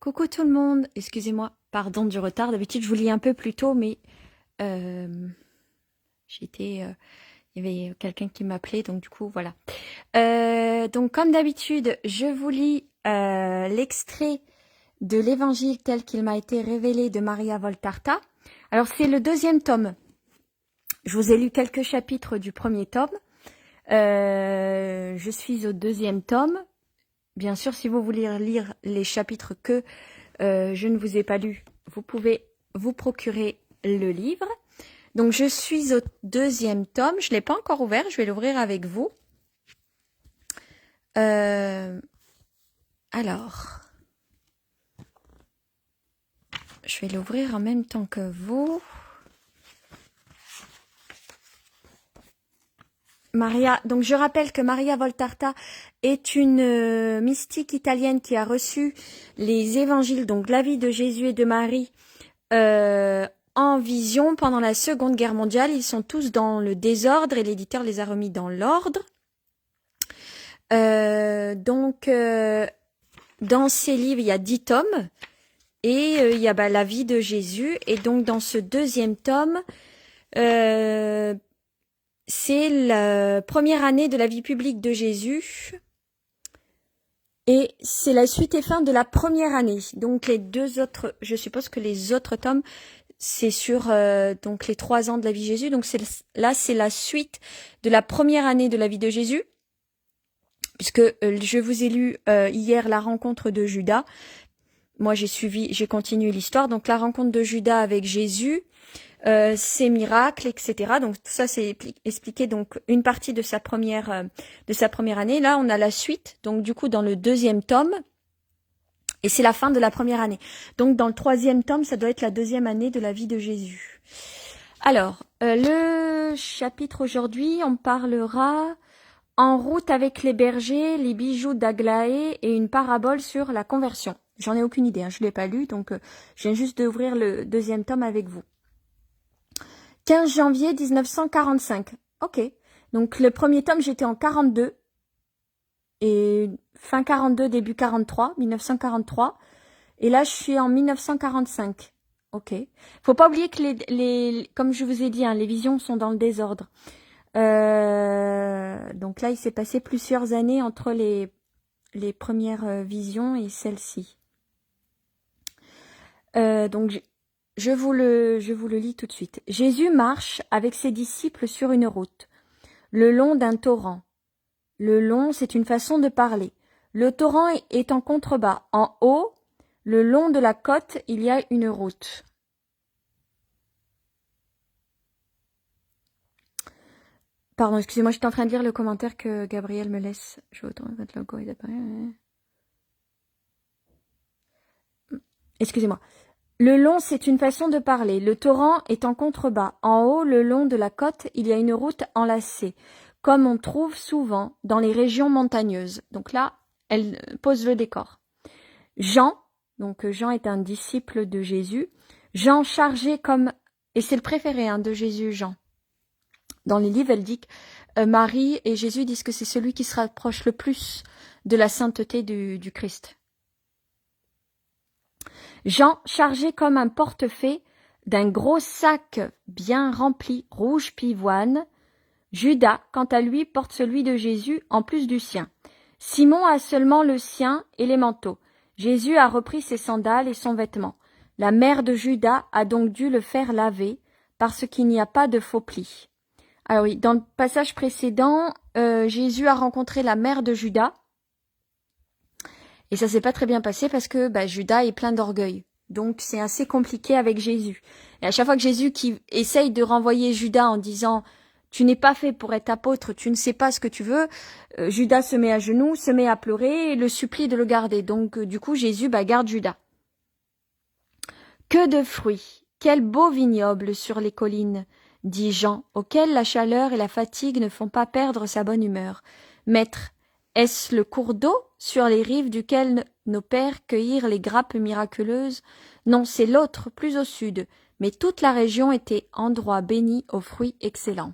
Coucou tout le monde, excusez-moi, pardon du retard, d'habitude je vous lis un peu plus tôt, mais euh, il y avait quelqu'un qui m'appelait, donc du coup voilà. Donc comme d'habitude, je vous lis l'extrait de l'évangile tel qu'il m'a été révélé de Maria Voltarta. Alors c'est le deuxième tome, je vous ai lu quelques chapitres du premier tome, je suis au deuxième tome. Bien sûr, si vous voulez lire les chapitres que je ne vous ai pas lu, vous pouvez vous procurer le livre. Donc, je suis au deuxième tome. Je ne l'ai pas encore ouvert. Je vais l'ouvrir avec vous. Alors, je vais l'ouvrir en même temps que vous. Maria, donc je rappelle que Maria Voltarta est une mystique italienne qui a reçu les évangiles, donc la vie de Jésus et de Marie, en vision pendant la Seconde Guerre mondiale. Ils sont tous dans le désordre et l'éditeur les a remis dans l'ordre. Dans ces livres, il y a 10 tomes et il y a la vie de Jésus. Et donc dans ce deuxième tome, c'est la première année de la vie publique de Jésus. Et c'est la suite et fin de la première année. Donc les deux autres, je suppose que les autres tomes, c'est sur donc les 3 ans de la vie de Jésus. Donc c'est la suite de la première année de la vie de Jésus. Puisque je vous ai lu hier la rencontre de Judas. Moi j'ai continué l'histoire. Donc la rencontre de Judas avec Jésus, ses miracles, etc. Donc tout ça c'est expliqué, donc une partie de sa première année. Là on a la suite, donc du coup dans le deuxième tome, et c'est la fin de la première année. Donc dans le troisième tome, ça doit être la deuxième année de la vie de Jésus. Alors le chapitre aujourd'hui, on parlera en route avec les bergers, les bijoux d'Aglaé et une parabole sur la conversion. J'en ai aucune idée, je ne l'ai pas lu, donc je viens juste d'ouvrir le deuxième tome avec vous. 15 janvier 1945. Ok. Donc le premier tome, j'étais en 42. Et fin 42, début 43, 1943. Et là, je suis en 1945. Ok. Faut pas oublier que comme je vous ai dit, les visions sont dans le désordre. Donc là, il s'est passé plusieurs années entre les premières visions et celle-ci. Donc je vous le lis tout de suite. Jésus marche avec ses disciples sur une route, le long d'un torrent. Le long, c'est une façon de parler. Le torrent est en contrebas. En haut, le long de la côte, il y a une route. Pardon, excusez-moi, j'étais en train de lire le commentaire que Gabriel me laisse. Je vais retourner votre logo et d'apparaître. Excusez-moi. Le long, c'est une façon de parler. Le torrent est en contrebas. En haut, le long de la côte, il y a une route enlacée, comme on trouve souvent dans les régions montagneuses. Donc là, elle pose le décor. Jean, donc Jean est un disciple de Jésus. Jean chargé comme... Et c'est le préféré de Jésus, Jean. Dans les livres, elle dit que Marie et Jésus disent que c'est celui qui se rapproche le plus de la sainteté du Christ. Jean, chargé comme un portefaix d'un gros sac bien rempli, rouge pivoine. Judas, quant à lui, porte celui de Jésus en plus du sien. Simon a seulement le sien et les manteaux. Jésus a repris ses sandales et son vêtement. La mère de Judas a donc dû le faire laver, parce qu'il n'y a pas de faux plis. Alors oui, dans le passage précédent, Jésus a rencontré la mère de Judas, et ça s'est pas très bien passé parce que Judas est plein d'orgueil. Donc c'est assez compliqué avec Jésus. Et à chaque fois que Jésus qui essaye de renvoyer Judas en disant « Tu n'es pas fait pour être apôtre, tu ne sais pas ce que tu veux », Judas se met à genoux, se met à pleurer et le supplie de le garder. Donc du coup Jésus garde Judas. Que de fruits, quel beau vignoble sur les collines, dit Jean, auquel la chaleur et la fatigue ne font pas perdre sa bonne humeur. Maître, est-ce le cours d'eau sur les rives duquel nos pères cueillirent les grappes miraculeuses? Non, c'est l'autre, plus au sud, mais toute la région était endroit béni aux fruits excellents.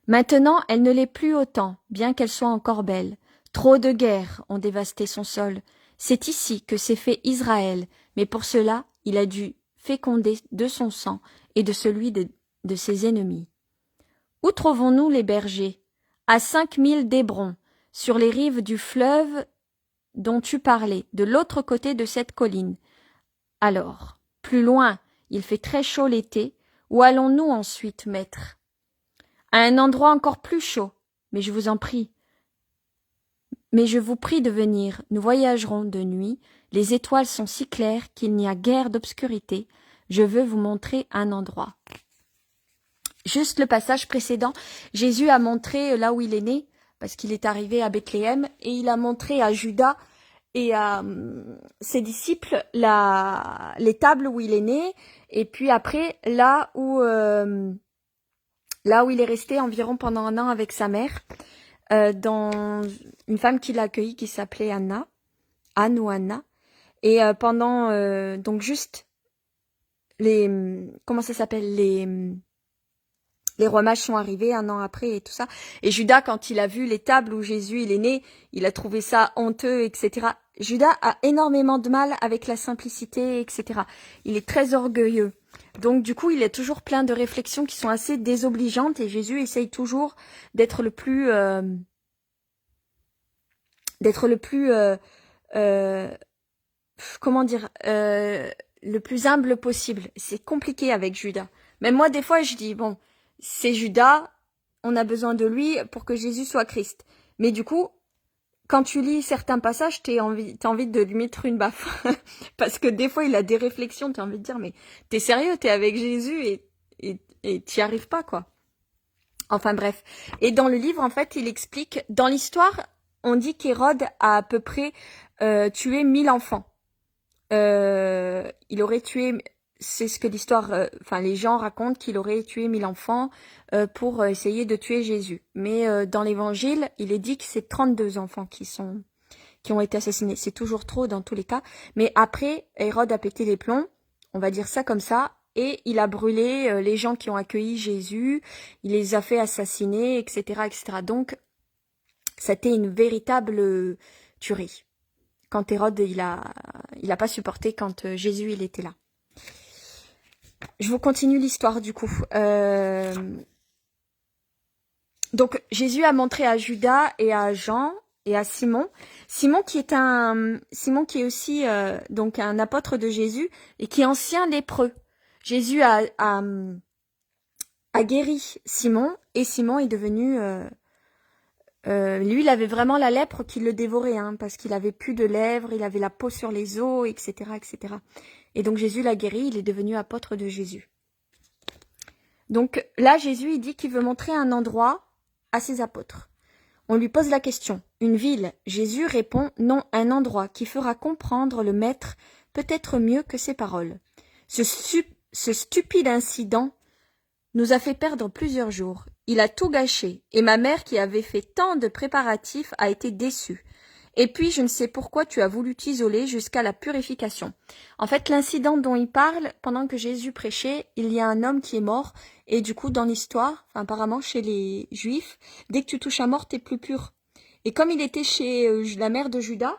Maintenant, elle ne l'est plus autant, bien qu'elle soit encore belle. Trop de guerres ont dévasté son sol. C'est ici que s'est fait Israël, mais pour cela, il a dû féconder de son sang et de celui de ses ennemis. Où trouvons-nous les bergers? À 5000 d'Hébron, sur les rives du fleuve dont tu parlais, de l'autre côté de cette colline. Alors, plus loin, il fait très chaud l'été. Où allons-nous ensuite, maître? À un endroit encore plus chaud, mais je vous en prie. Mais je vous prie de venir, nous voyagerons de nuit, les étoiles sont si claires qu'il n'y a guère d'obscurité. Je veux vous montrer un endroit. Juste le passage précédent, Jésus a montré là où il est né, parce qu'il est arrivé à Bethléem, et il a montré à Judas et à ses disciples les tables où il est né, et puis après là où il est resté environ pendant un an avec sa mère, dans une femme qui l'a accueilli qui s'appelait Anne ou Anna, et pendant donc juste comment ça s'appelle, les rois mages sont arrivés un an après et tout ça. Et Judas, quand il a vu les tables où Jésus il est né, il a trouvé ça honteux, etc. Judas a énormément de mal avec la simplicité, etc. Il est très orgueilleux. Donc du coup, il est toujours plein de réflexions qui sont assez désobligeantes et Jésus essaye toujours d'être le plus comment dire, le plus humble possible. C'est compliqué avec Judas. Même moi, des fois, je dis, bon, c'est Judas, on a besoin de lui pour que Jésus soit Christ. Mais du coup, quand tu lis certains passages, t'as envie de lui mettre une baffe. Parce que des fois, il a des réflexions, t'as envie de dire, mais t'es sérieux, t'es avec Jésus et t'y arrives pas, quoi. Enfin bref. Et dans le livre, en fait, il explique, dans l'histoire, on dit qu'Hérode a à peu près tué 1000 enfants. Il aurait tué, c'est ce que l'histoire, les gens racontent qu'il aurait tué 1000 enfants pour essayer de tuer Jésus. Mais dans l'évangile, il est dit que c'est 32 enfants qui ont été assassinés. C'est toujours trop dans tous les cas. Mais après, Hérode a pété les plombs, on va dire ça comme ça, et il a brûlé les gens qui ont accueilli Jésus, il les a fait assassiner, etc., etc. Donc, c'était une véritable tuerie. Quand Hérode, il a pas supporté quand Jésus, il était là. Je vous continue l'histoire du coup. Donc, Jésus a montré à Judas et à Jean et à Simon. Simon qui est aussi donc un apôtre de Jésus et qui est ancien lépreux. Jésus a guéri Simon et Simon est devenu... lui, il avait vraiment la lèpre qui le dévorait, hein, parce qu'il avait plus de lèvres, il avait la peau sur les os, etc., etc. Et donc Jésus l'a guéri, il est devenu apôtre de Jésus. Donc là, Jésus, il dit qu'il veut montrer un endroit à ses apôtres. On lui pose la question, une ville. Jésus répond, non, un endroit qui fera comprendre le maître peut-être mieux que ses paroles. Ce stupide incident nous a fait perdre plusieurs jours. Il a tout gâché, et ma mère qui avait fait tant de préparatifs a été déçue. Et puis, je ne sais pourquoi tu as voulu t'isoler jusqu'à la purification. En fait, l'incident dont il parle, pendant que Jésus prêchait, il y a un homme qui est mort, et du coup, dans l'histoire, apparemment chez les Juifs, dès que tu touches à mort, t'es plus pur. Et comme il était chez la mère de Judas,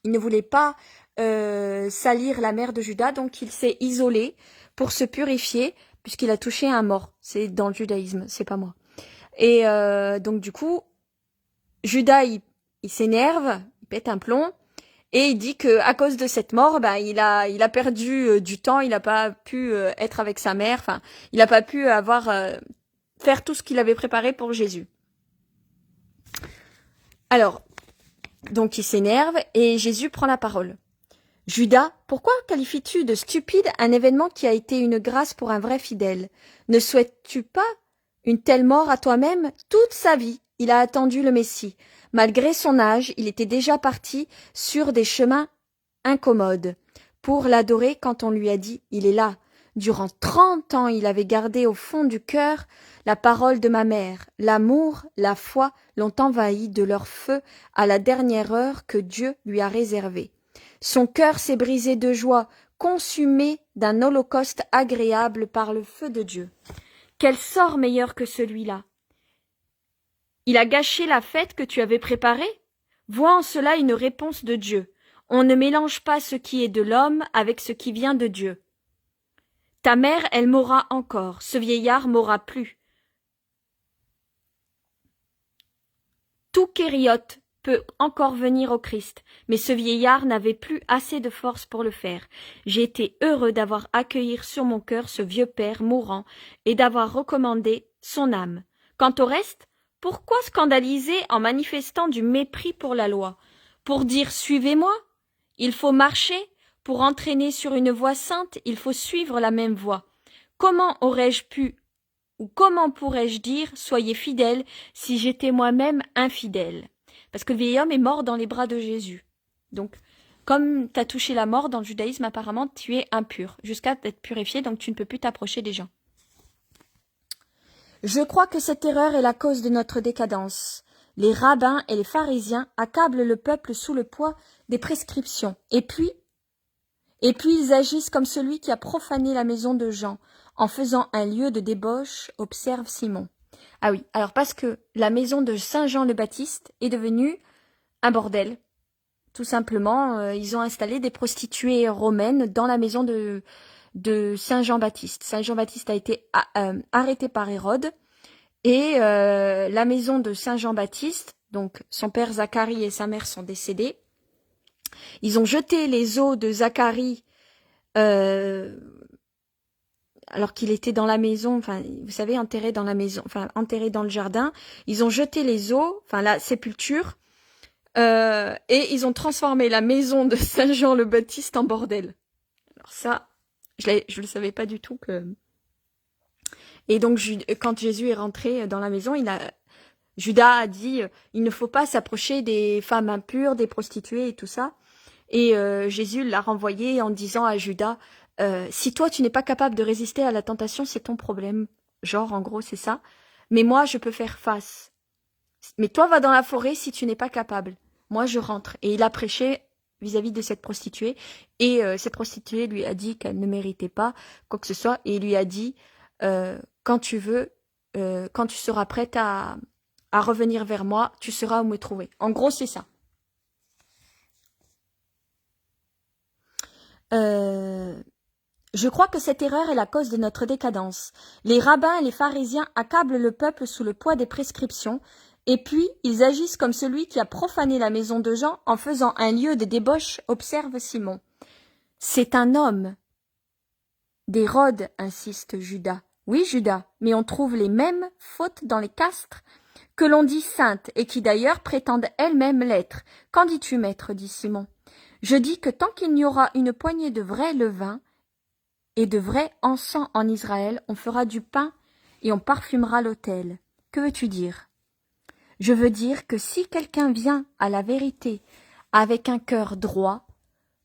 il ne voulait pas salir la mère de Judas, donc il s'est isolé pour se purifier, puisqu'il a touché un mort. C'est dans le judaïsme, c'est pas moi. Et donc du coup, Judas, il s'énerve, il pète un plomb, et il dit que à cause de cette mort, il a perdu du temps, il n'a pas pu être avec sa mère, il n'a pas pu faire tout ce qu'il avait préparé pour Jésus. Alors, donc il s'énerve, et Jésus prend la parole. Judas, pourquoi qualifies-tu de stupide un événement qui a été une grâce pour un vrai fidèle? Ne souhaites-tu pas une telle mort à toi-même? Toute sa vie, il a attendu le Messie. Malgré son âge, il était déjà parti sur des chemins incommodes pour l'adorer quand on lui a dit « Il est là ». Durant 30 ans, il avait gardé au fond du cœur la parole de ma mère. L'amour, la foi l'ont envahi de leur feu à la dernière heure que Dieu lui a réservée. Son cœur s'est brisé de joie, consumé d'un holocauste agréable par le feu de Dieu. Quel sort meilleur que celui-là? Il a gâché la fête que tu avais préparée? Vois en cela une réponse de Dieu. On ne mélange pas ce qui est de l'homme avec ce qui vient de Dieu. Ta mère, elle mourra encore, ce vieillard mourra plus. Tout kériote peut encore venir au Christ, mais ce vieillard n'avait plus assez de force pour le faire. J'ai été heureux d'avoir accueilli sur mon cœur ce vieux père mourant et d'avoir recommandé son âme. Quant au reste, pourquoi scandaliser en manifestant du mépris pour la loi? Pour dire « suivez-moi », il faut marcher. Pour entraîner sur une voie sainte, il faut suivre la même voie. Comment aurais-je pu ou comment pourrais-je dire « soyez fidèles » si j'étais moi-même infidèle? Parce que le vieil homme est mort dans les bras de Jésus. Donc, comme tu as touché la mort dans le judaïsme, apparemment, tu es impur, jusqu'à être purifié, donc tu ne peux plus t'approcher des gens. Je crois que cette erreur est la cause de notre décadence. Les rabbins et les pharisiens accablent le peuple sous le poids des prescriptions. Et puis ils agissent comme celui qui a profané la maison de Jean, en faisant un lieu de débauche, observe Simon. Ah oui, alors parce que la maison de Saint Jean le Baptiste est devenue un bordel. Tout simplement, ils ont installé des prostituées romaines dans la maison de Saint Jean-Baptiste. Saint Jean-Baptiste a été arrêté par Hérode et la maison de Saint Jean-Baptiste, donc son père Zacharie et sa mère sont décédés. Ils ont jeté les os de Zacharie alors qu'il était dans la maison, enfin, vous savez, enterré dans la maison, enfin, enterré dans le jardin. Ils ont jeté les os, enfin, la sépulture, et ils ont transformé la maison de Saint Jean le Baptiste en bordel. Alors ça, je le savais pas du tout que... Et donc, quand Jésus est rentré dans la maison, Judas a dit, il ne faut pas s'approcher des femmes impures, des prostituées et tout ça. Et Jésus l'a renvoyé en disant à Judas, si toi tu n'es pas capable de résister à la tentation, c'est ton problème. Genre, en gros, c'est ça. Mais moi, je peux faire face. Mais toi, va dans la forêt si tu n'es pas capable. Moi, je rentre. Et il a prêché vis-à-vis de cette prostituée. Et cette prostituée lui a dit qu'elle ne méritait pas quoi que ce soit. Et il lui a dit, quand tu veux, quand tu seras prête à revenir vers moi, tu sauras où me trouver. En gros, c'est ça. Je crois que cette erreur est la cause de notre décadence. Les rabbins et les pharisiens accablent le peuple sous le poids des prescriptions, et puis ils agissent comme celui qui a profané la maison de Jean en faisant un lieu de débauche, observe Simon. C'est un homme d'Hérode, insiste Judas. Oui, Judas, mais on trouve les mêmes fautes dans les castres que l'on dit saintes et qui d'ailleurs prétendent elles-mêmes l'être. Qu'en dis-tu, maître, dit Simon. Je dis que tant qu'il n'y aura une poignée de vrai levain et de vrai encens en Israël, on fera du pain et on parfumera l'autel. Que veux-tu dire? Je veux dire que si quelqu'un vient à la vérité avec un cœur droit,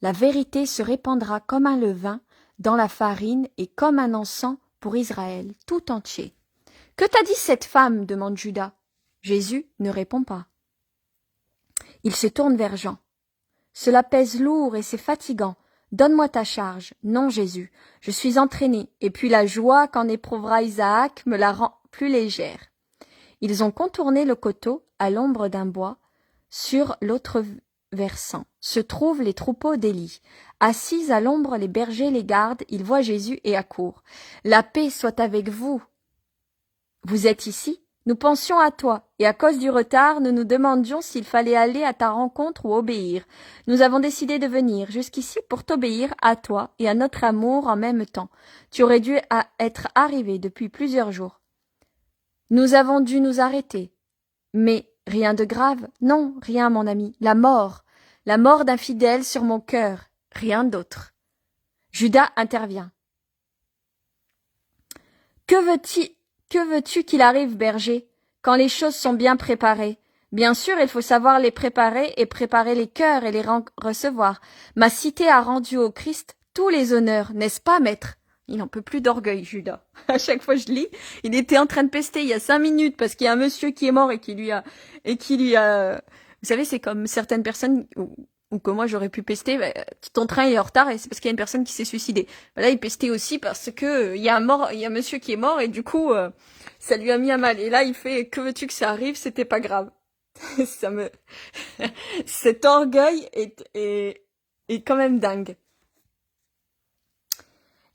la vérité se répandra comme un levain dans la farine et comme un encens pour Israël tout entier. Que t'a dit cette femme? Demande Judas. Jésus ne répond pas. Il se tourne vers Jean. Cela pèse lourd et c'est fatigant. Donne-moi ta charge. Non, Jésus, je suis entraîné, et puis la joie qu'en éprouvera Isaac me la rend plus légère. Ils ont contourné le coteau à l'ombre d'un bois. Sur l'autre versant se trouvent les troupeaux d'Élie. Assis à l'ombre, les bergers les gardent, ils voient Jésus et accourent. La paix soit avec vous. Vous êtes ici? Nous pensions à toi, et à cause du retard, nous nous demandions s'il fallait aller à ta rencontre ou obéir. Nous avons décidé de venir jusqu'ici pour t'obéir à toi et à notre amour en même temps. Tu aurais dû être arrivé depuis plusieurs jours. Nous avons dû nous arrêter. Mais rien de grave? Non, rien, mon ami. La mort d'un fidèle sur mon cœur, rien d'autre. Judas intervient. Que veux-tu qu'il arrive, berger, quand les choses sont bien préparées? Bien sûr, il faut savoir les préparer et préparer les cœurs et les recevoir. Ma cité a rendu au Christ tous les honneurs, n'est-ce pas, maître? Il n'en peut plus d'orgueil, Judas. À chaque fois que je lis, il était en train de pester il y a 5 minutes parce qu'il y a un monsieur qui est mort et qui lui a, vous savez, c'est comme certaines personnes ou que moi j'aurais pu pester, ton train est en retard et c'est parce qu'il y a une personne qui s'est suicidée. Là, il pestait aussi parce que il y a un monsieur qui est mort et du coup, ça lui a mis à mal. Et là, il fait, que veux-tu que ça arrive, c'était pas grave. Cet orgueil est est quand même dingue.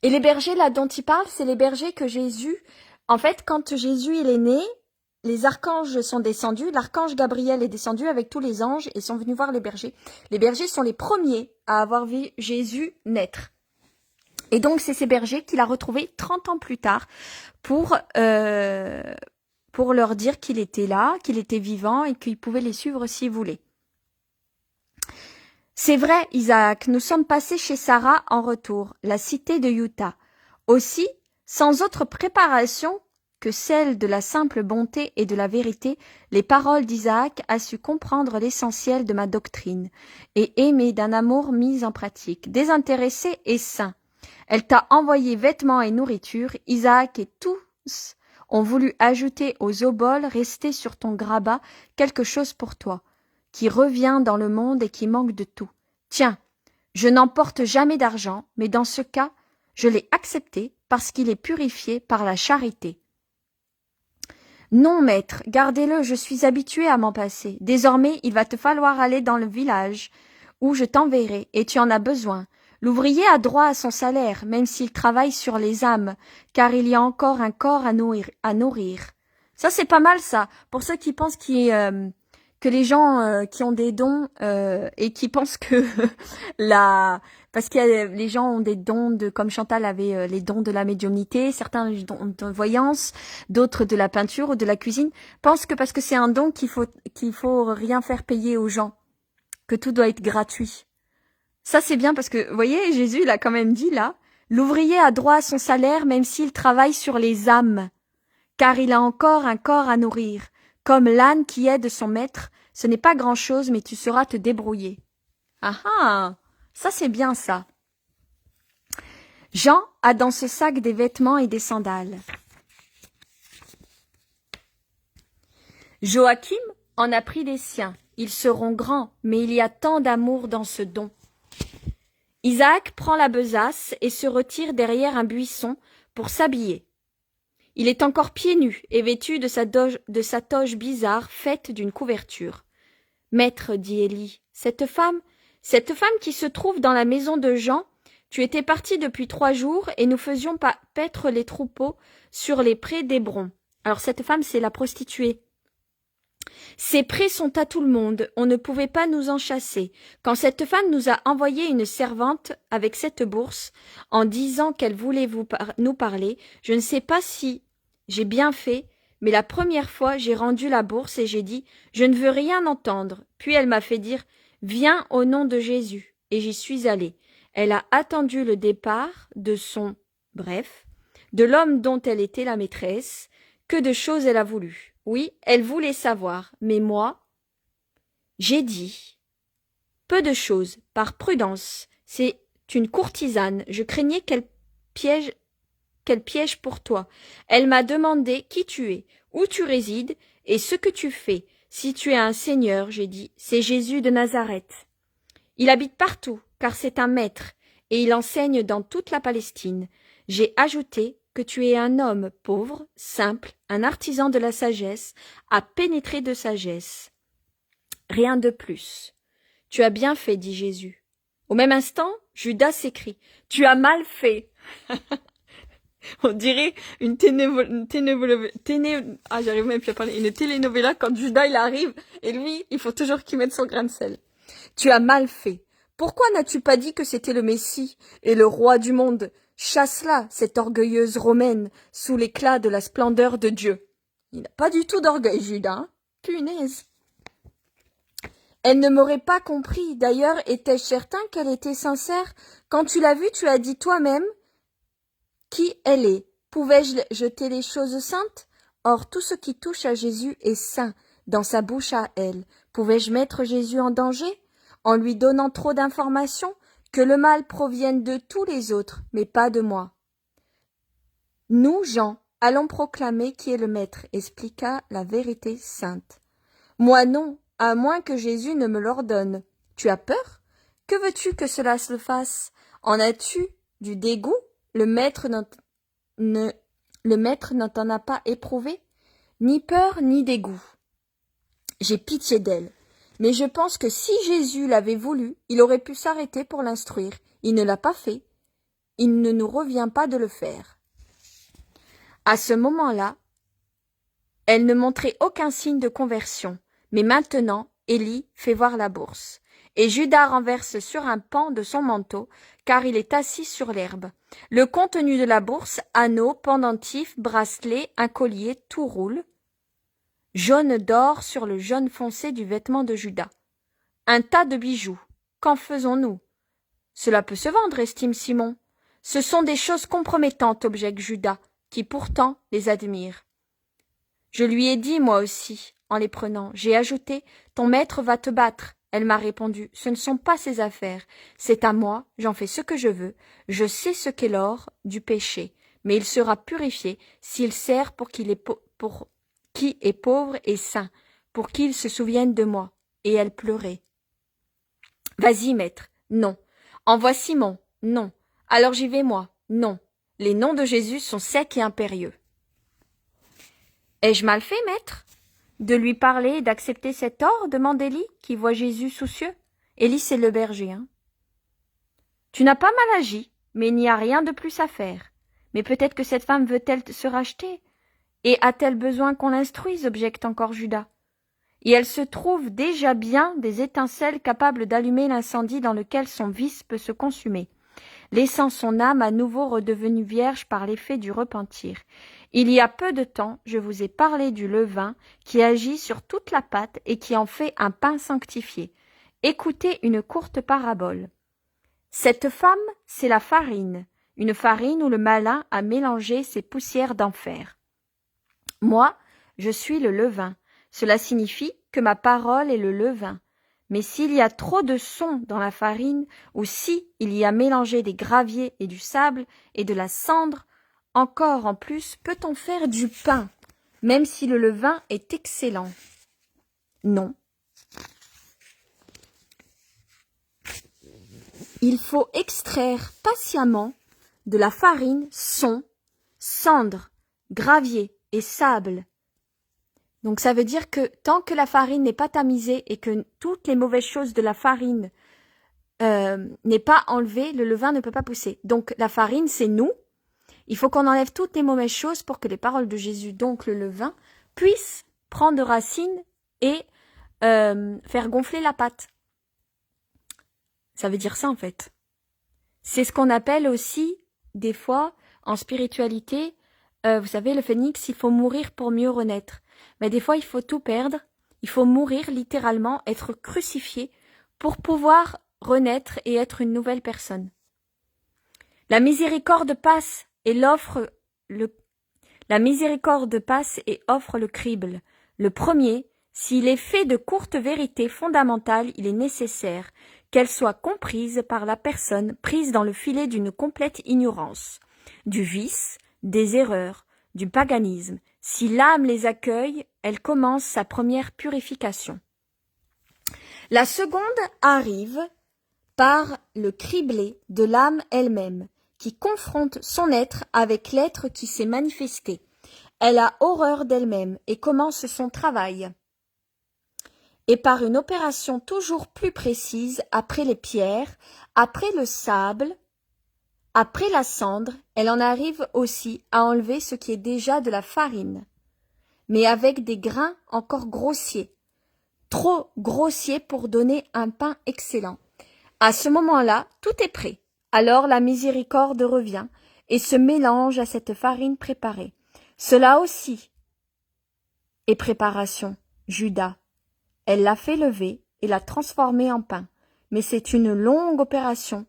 Et les bergers là dont il parle, c'est les bergers que Jésus, en fait, quand Jésus il est né, les archanges sont descendus, l'archange Gabriel est descendu avec tous les anges et sont venus voir les bergers. Les bergers sont les premiers à avoir vu Jésus naître. Et donc c'est ces bergers qu'il a retrouvés 30 ans plus tard pour leur dire qu'il était là, qu'il était vivant et qu'il pouvait les suivre s'il voulait. C'est vrai, Isaac, nous sommes passés chez Sarah en retour, la cité de Utah. Aussi, sans autre préparation que celle de la simple bonté et de la vérité, les paroles d'Isaac a su comprendre l'essentiel de ma doctrine et aimer d'un amour mis en pratique, désintéressé et saint. Elle t'a envoyé vêtements et nourriture, Isaac et tous ont voulu ajouter aux oboles restés sur ton grabat quelque chose pour toi, qui revient dans le monde et qui manque de tout. Tiens, je n'emporte jamais d'argent, mais dans ce cas, je l'ai accepté parce qu'il est purifié par la charité. Non, maître, gardez-le, je suis habitué à m'en passer. Désormais, il va te falloir aller dans le village où je t'enverrai, et tu en as besoin. L'ouvrier a droit à son salaire, même s'il travaille sur les âmes, car il y a encore un corps à nourrir. Ça, c'est pas mal, ça, pour ceux qui pensent que les gens qui ont des dons et qui pensent que parce qu'il y a les gens ont des dons comme Chantal avait les dons de la médiumnité, certains les dons de voyance, d'autres de la peinture ou de la cuisine, pensent que parce que c'est un don qu'il faut rien faire payer aux gens, que tout doit être gratuit. Ça c'est bien parce que vous voyez, Jésus il a quand même dit là, l'ouvrier a droit à son salaire même s'il travaille sur les âmes, car il a encore un corps à nourrir. Comme l'âne qui aide son maître, ce n'est pas grand-chose, mais tu sauras te débrouiller. Ah ah, ça c'est bien ça. Jean a dans ce sac des vêtements et des sandales. Joachim en a pris des siens. Ils seront grands, mais il y a tant d'amour dans ce don. Isaac prend la besace et se retire derrière un buisson pour s'habiller. Il est encore pieds nus et vêtu de sa toge bizarre faite d'une couverture. « Maître, dit Élie, cette femme qui se trouve dans la maison de Jean, tu étais parti depuis 3 jours et nous faisions paître les troupeaux sur les prés d'Hébron. » Alors cette femme, c'est la prostituée. « Ces prés sont à tout le monde, on ne pouvait pas nous en chasser. Quand cette femme nous a envoyé une servante avec cette bourse, en disant qu'elle voulait nous parler, je ne sais pas si j'ai bien fait, mais la première fois, j'ai rendu la bourse et j'ai dit « Je ne veux rien entendre ». Puis elle m'a fait dire « Viens au nom de Jésus ». Et j'y suis allée. Elle a attendu le départ de de l'homme dont elle était la maîtresse. Que de choses elle a voulu. Oui, elle voulait savoir, mais moi, j'ai dit peu de choses, par prudence. C'est une courtisane. Je craignais qu'elle piège pour toi. Elle m'a demandé qui tu es, où tu résides et ce que tu fais. Si tu es un seigneur, j'ai dit, c'est Jésus de Nazareth. Il habite partout, car c'est un maître, et il enseigne dans toute la Palestine. J'ai ajouté que tu es un homme pauvre, simple, un artisan de la sagesse, à pénétrer de sagesse. Rien de plus. Tu as bien fait, dit Jésus. Au même instant, Judas s'écrie. Tu as mal fait. On dirait une telenovela quand Judas il arrive et lui, il faut toujours qu'il mette son grain de sel. Tu as mal fait. Pourquoi n'as-tu pas dit que c'était le Messie et le roi du monde? Chasse-la, cette orgueilleuse romaine, sous l'éclat de la splendeur de Dieu. Il n'a pas du tout d'orgueil, Judas. Hein? Punaise. Elle ne m'aurait pas compris. D'ailleurs, étais-je certain qu'elle était sincère? Quand tu l'as vue, tu as dit toi-même qui elle est. Pouvais-je jeter les choses saintes? Or, tout ce qui touche à Jésus est saint, dans sa bouche à elle. Pouvais-je mettre Jésus en danger? En lui donnant trop d'informations? Que le mal provienne de tous les autres, mais pas de moi. Nous, Jean, allons proclamer qui est le maître, expliqua la vérité sainte. Moi non, à moins que Jésus ne me l'ordonne. Tu as peur? Que veux-tu que cela se fasse? En as-tu du dégoût? Le maître n'en t'en a pas éprouvé? Ni peur, ni dégoût. J'ai pitié d'elle. Mais je pense que si Jésus l'avait voulu, il aurait pu s'arrêter pour l'instruire. Il ne l'a pas fait. Il ne nous revient pas de le faire. À ce moment-là, elle ne montrait aucun signe de conversion. Mais maintenant, Élie fait voir la bourse. Et Judas renverse sur un pan de son manteau, car il est assis sur l'herbe. Le contenu de la bourse, anneaux, pendentifs, bracelets, un collier, tout roule. Jaune d'or sur le jaune foncé du vêtement de Judas. Un tas de bijoux. Qu'en faisons-nous? Cela peut se vendre, estime Simon. Ce sont des choses compromettantes, objecte Judas, qui pourtant les admire. Je lui ai dit, moi aussi, en les prenant. J'ai ajouté, ton maître va te battre. Elle m'a répondu, ce ne sont pas ses affaires. C'est à moi, j'en fais ce que je veux. Je sais ce qu'est l'or du péché, mais il sera purifié s'il sert pour qui est pauvre et saint, pour qu'il se souvienne de moi. Et elle pleurait. Vas-y, maître. Non. Envoie Simon. Non. Alors j'y vais moi. Non. Les noms de Jésus sont secs et impérieux. Ai-je mal fait, maître? De lui parler et d'accepter cet or? Demande Élie, qui voit Jésus soucieux. Élie, c'est le berger, hein. Tu n'as pas mal agi, mais il n'y a rien de plus à faire. Mais peut-être que cette femme veut-elle se racheter? Et a-t-elle besoin qu'on l'instruise? Objecte encore Judas. Et elle se trouve déjà bien des étincelles capables d'allumer l'incendie dans lequel son vice peut se consumer, laissant son âme à nouveau redevenue vierge par l'effet du repentir. Il y a peu de temps, je vous ai parlé du levain qui agit sur toute la pâte et qui en fait un pain sanctifié. Écoutez une courte parabole. Cette femme, c'est la farine, une farine où le malin a mélangé ses poussières d'enfer. Moi, je suis le levain. Cela signifie que ma parole est le levain. Mais s'il y a trop de son dans la farine, ou si il y a mélangé des graviers et du sable et de la cendre, encore en plus peut-on faire du pain, même si le levain est excellent? Non. Il faut extraire patiemment de la farine son, cendre, gravier et sable. Donc ça veut dire que tant que la farine n'est pas tamisée et que toutes les mauvaises choses de la farine n'est pas enlevée, le levain ne peut pas pousser. Donc la farine, c'est nous. Il faut qu'on enlève toutes les mauvaises choses pour que les paroles de Jésus, donc le levain, puissent prendre racine et faire gonfler la pâte. Ça veut dire ça en fait. C'est ce qu'on appelle aussi, des fois, en spiritualité, vous savez, le phénix, il faut mourir pour mieux renaître. Mais des fois, il faut tout perdre, il faut mourir littéralement, être crucifié pour pouvoir renaître et être une nouvelle personne. La miséricorde passe et offre le crible. Le premier, s'il est fait de courtes vérités fondamentales, il est nécessaire qu'elles soient comprises par la personne prise dans le filet d'une complète ignorance, du vice, des erreurs, du paganisme. Si l'âme les accueille, elle commence sa première purification. La seconde arrive par le criblé de l'âme elle-même, qui confronte son être avec l'être qui s'est manifesté. Elle a horreur d'elle-même et commence son travail. Et par une opération toujours plus précise, après les pierres, après le sable, après la cendre, elle en arrive aussi à enlever ce qui est déjà de la farine, mais avec des grains encore grossiers, trop grossiers pour donner un pain excellent. À ce moment-là, tout est prêt. Alors la miséricorde revient et se mélange à cette farine préparée. Cela aussi est préparation, Judas. Elle l'a fait lever et l'a transformé en pain. Mais c'est une longue opération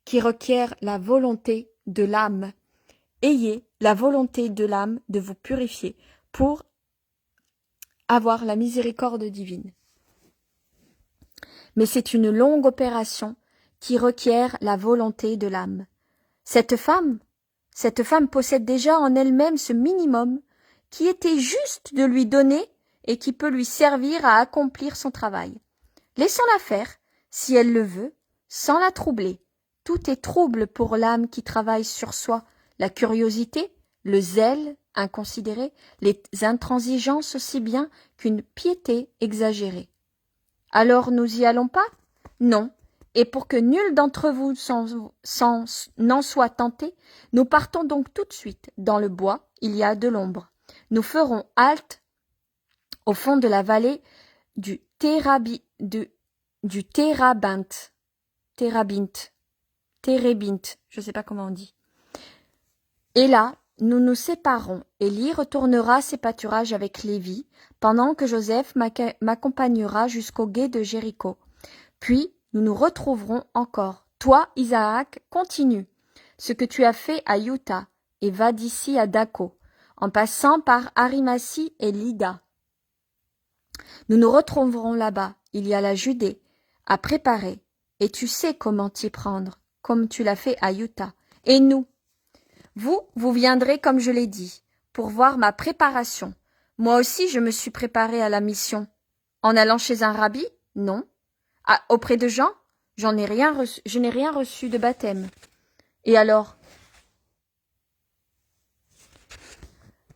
qui requiert la volonté de l'âme. Ayez la volonté de l'âme de vous purifier pour avoir la miséricorde divine. Mais c'est une longue opération qui requiert la volonté de l'âme. Cette femme possède déjà en elle-même ce minimum qui était juste de lui donner et qui peut lui servir à accomplir son travail. Laissons-la faire, si elle le veut, sans la troubler. Tout est trouble pour l'âme qui travaille sur soi, la curiosité, le zèle inconsidéré, les intransigeances aussi bien qu'une piété exagérée. Alors nous y allons pas? Non. Et pour que nul d'entre vous n'en soit tenté, nous partons donc tout de suite. Dans le bois, il y a de l'ombre. Nous ferons halte au fond de la vallée du Térabinte, je sais pas comment on dit. Et là, nous nous séparons. Élie retournera ses pâturages avec Lévi, pendant que Joseph m'accompagnera jusqu'au gué de Jéricho. Puis, nous nous retrouverons encore. Toi, Isaac, continue ce que tu as fait à Utah, et va d'ici à Daco, en passant par Arimathie et Lida. Nous nous retrouverons là-bas. Il y a la Judée à préparer, et tu sais comment t'y prendre, comme tu l'as fait à Utah. Et nous, vous viendrez comme je l'ai dit, pour voir ma préparation. Moi aussi, je me suis préparée à la mission. En allant chez un rabbi? Non. Auprès de Jean? Je n'ai rien reçu de baptême. Et alors?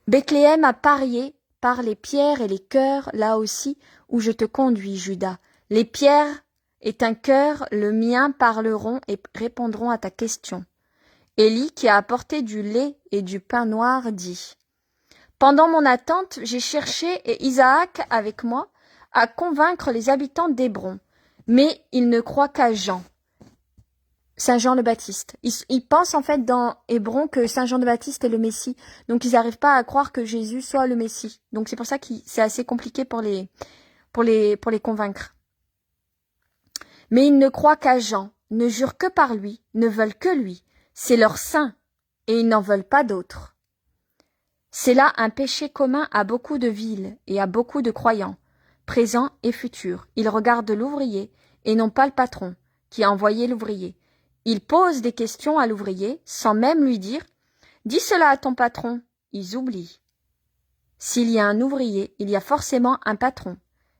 Bethléem a parié par les pierres et les cœurs, là aussi où je te conduis, Judas. Les pierres et un cœur, le mien, parleront et répondront à ta question. Élie, qui a apporté du lait et du pain noir, dit « Pendant mon attente, j'ai cherché, et Isaac avec moi, à convaincre les habitants d'Hébron. Mais ils ne croient qu'à Jean, Saint Jean le Baptiste. Ils pensent en fait dans Hébron que Saint Jean le Baptiste est le Messie. Donc ils n'arrivent pas à croire que Jésus soit le Messie. Donc c'est pour ça que c'est assez compliqué pour les convaincre. Mais ils ne croient qu'à Jean, ne jurent que par lui, ne veulent que lui. C'est leur saint, et ils n'en veulent pas d'autre. C'est là un péché commun à beaucoup de villes et à beaucoup de croyants, présents et futurs. Ils regardent l'ouvrier et non pas le patron qui a envoyé l'ouvrier. Ils posent des questions à l'ouvrier sans même lui dire « Dis cela à ton patron ». Ils oublient. S'il y a un ouvrier, il y a forcément un patron,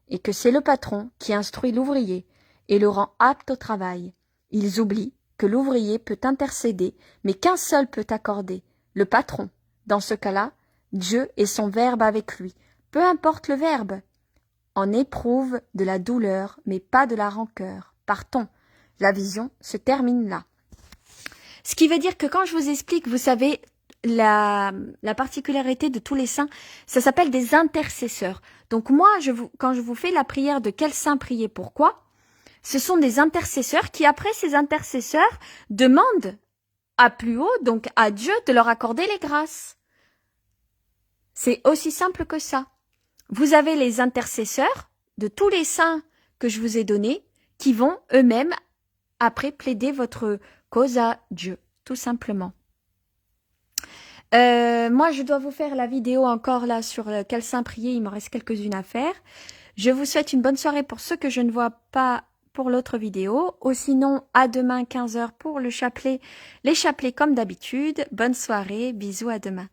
et que c'est le patron qui instruit l'ouvrier et le rend apte au travail. Ils oublient que l'ouvrier peut intercéder, mais qu'un seul peut accorder, le patron. Dans ce cas-là, Dieu et son verbe avec lui. Peu importe le verbe. On éprouve de la douleur, mais pas de la rancœur. Partons. La vision se termine là. Ce qui veut dire que quand je vous explique, vous savez, la particularité de tous les saints, ça s'appelle des intercesseurs. Donc moi, quand je vous fais la prière de quel saint prier pourquoi, ce sont des intercesseurs qui, après ces intercesseurs, demandent à plus haut, donc à Dieu, de leur accorder les grâces. C'est aussi simple que ça. Vous avez les intercesseurs de tous les saints que je vous ai donnés qui vont eux-mêmes après plaider votre cause à Dieu, tout simplement. Moi, je dois vous faire la vidéo encore là sur quel saint prier, il me reste quelques-unes à faire. Je vous souhaite une bonne soirée pour ceux que je ne vois pas pour l'autre vidéo, ou sinon à demain 15h pour le chapelet, les chapelets comme d'habitude. Bonne soirée, bisous, à demain.